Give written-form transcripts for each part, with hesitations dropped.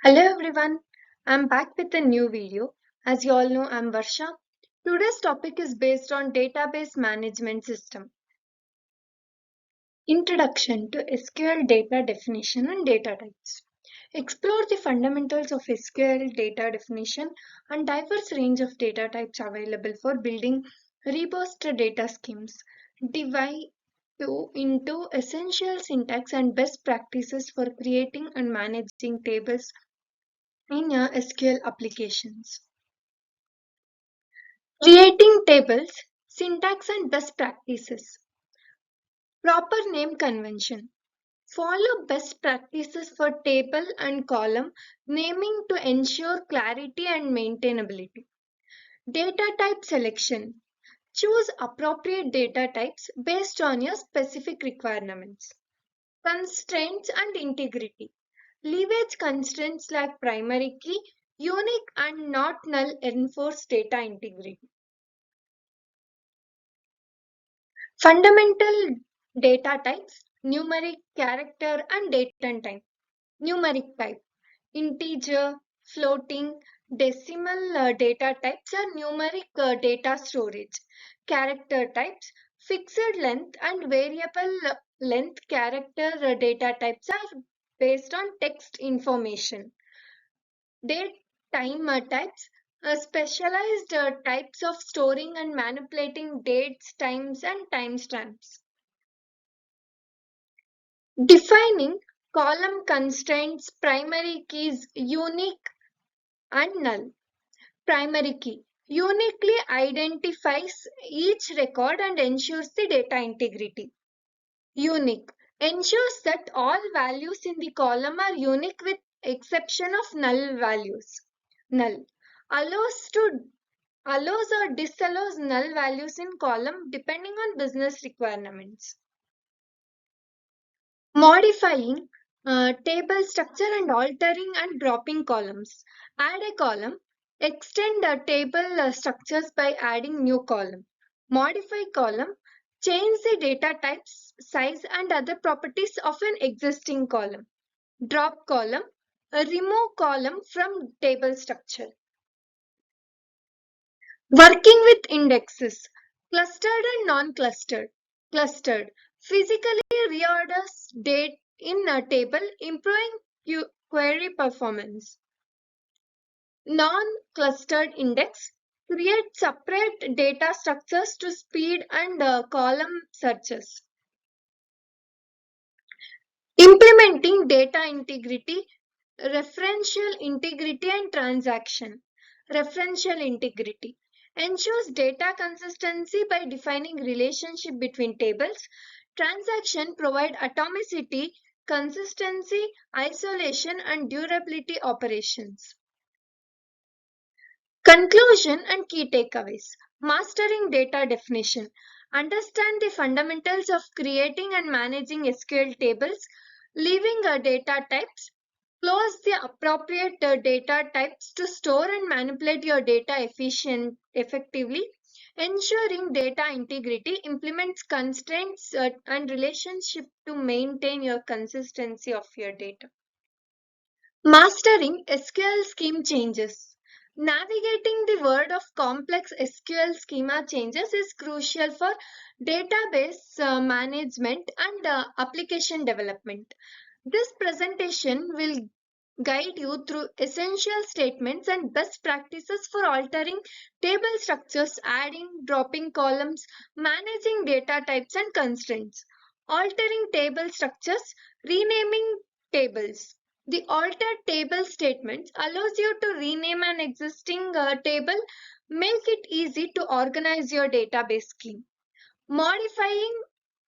Hello everyone, I'm back with a new video. As you all know, I'm Varsha. Today's topic is based on database management system. Introduction to SQL data definition and data types. Explore the fundamentals of SQL data definition and diverse range of data types available for building robust data schemes. Divide into essential syntax and best practices for creating and managing tables in your SQL applications. Creating tables, syntax and best practices. Proper name convention. Follow best practices for table and column naming to ensure clarity and maintainability. Data type selection. Choose appropriate data types based on your specific requirements. Constraints and integrity. Leverage constraints like primary key, unique and not null enforce data integrity. Fundamental data types, numeric, character, and date and time. Numeric type, integer, floating, decimal data types are numeric data storage. Character types, fixed length and variable length character data types are based on text information. Date time types, specialized types of storing and manipulating dates, times, and timestamps. Defining column constraints, primary keys, unique and null. Primary key uniquely identifies each record and ensures the data integrity. Unique ensures that all values in the column are unique with exception of null values. Null allows or disallows null values in column depending on business requirements. Modifying table structure and altering and dropping columns. Add a column. Extend the table structures by adding new column. Modify column. Change the data types, size and other properties of an existing column. Drop column. Remove column from table structure. Working with indexes. Clustered and non-clustered. Clustered. Physically reorders date in a table, improving query performance. Non-clustered index. Create separate data structures to speed and column searches. Implementing data integrity, referential integrity and transaction. Referential integrity ensures data consistency by defining relationship between tables. Transaction provide atomicity, consistency, isolation and durability operations. Conclusion and key takeaways. Mastering data definition. Understand the fundamentals of creating and managing SQL tables, leaving data types. Close the appropriate data types to store and manipulate your data effectively. Ensuring data integrity implements constraints and relationship to maintain your consistency of your data. Mastering SQL scheme changes. Navigating the world of complex SQL schema changes is crucial for database management and application development. This presentation will guide you through essential statements and best practices for altering table structures, adding, dropping columns, managing data types and constraints, altering table structures, renaming tables. The altered table statements allows you to rename an existing table, make it easy to organize your database scheme. Modifying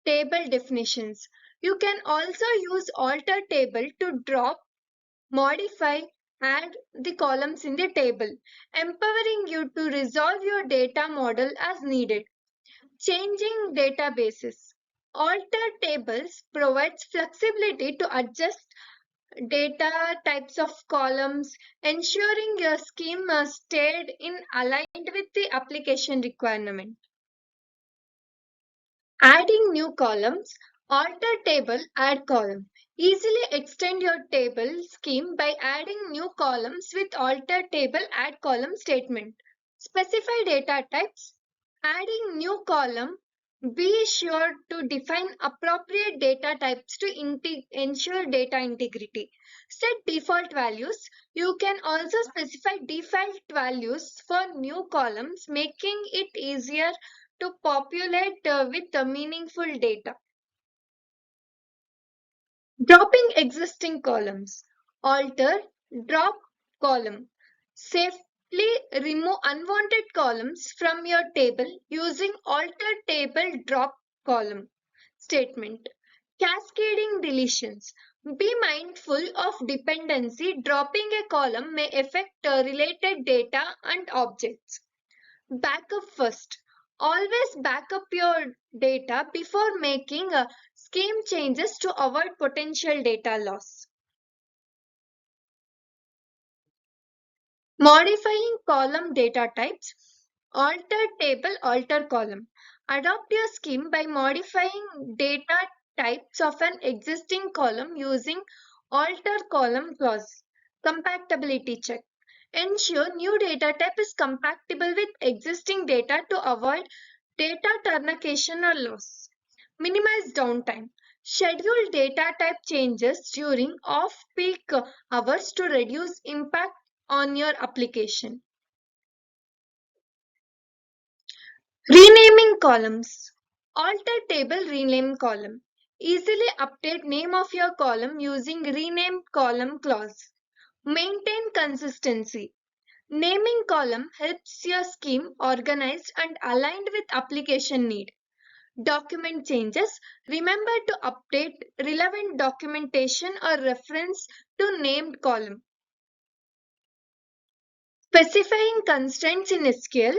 table definitions. You can also use alter table to drop, modify, add the columns in the table, empowering you to resolve your data model as needed. Changing databases. Alter tables provides flexibility to adjust data types of columns, ensuring your scheme stayed in aligned with the application requirement. Adding new columns, alter table, add column. Easily extend your table scheme by adding new columns with alter table add column statement. Specify data types. Adding new column, be sure to define appropriate data types to ensure data integrity. Set default values. You can also specify default values for new columns, making it easier to populate with the meaningful data. Dropping existing columns. Alter, drop column. Safely remove unwanted columns from your table using alter table drop column statement. Cascading deletions. Be mindful of dependency. Dropping a column may affect related data and objects. Backup first. Always back up your data before making scheme changes to avoid potential data loss. Modifying column data types. Alter table, alter column. Adopt your scheme by modifying data types of an existing column using alter column clause. Compatibility check. Ensure new data type is compatible with existing data to avoid data truncation or loss. Minimize downtime. Schedule data type changes during off-peak hours to reduce impact on your application. Renaming columns. Alter table rename column. Easily update name of your column using rename column clause. Maintain consistency. Naming column helps your scheme organized and aligned with application need. Document changes. Remember to update relevant documentation or reference to named column. Specifying constraints in SQL.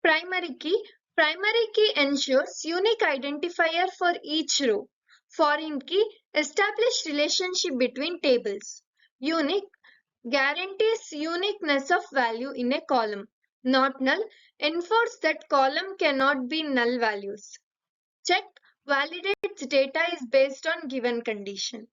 Primary key. Primary key ensures unique identifier for each row. Foreign key. Establish relationship between tables. Unique guarantees uniqueness of value in a column. Not null. Enforce that column cannot be null values. Check validates data is based on given condition.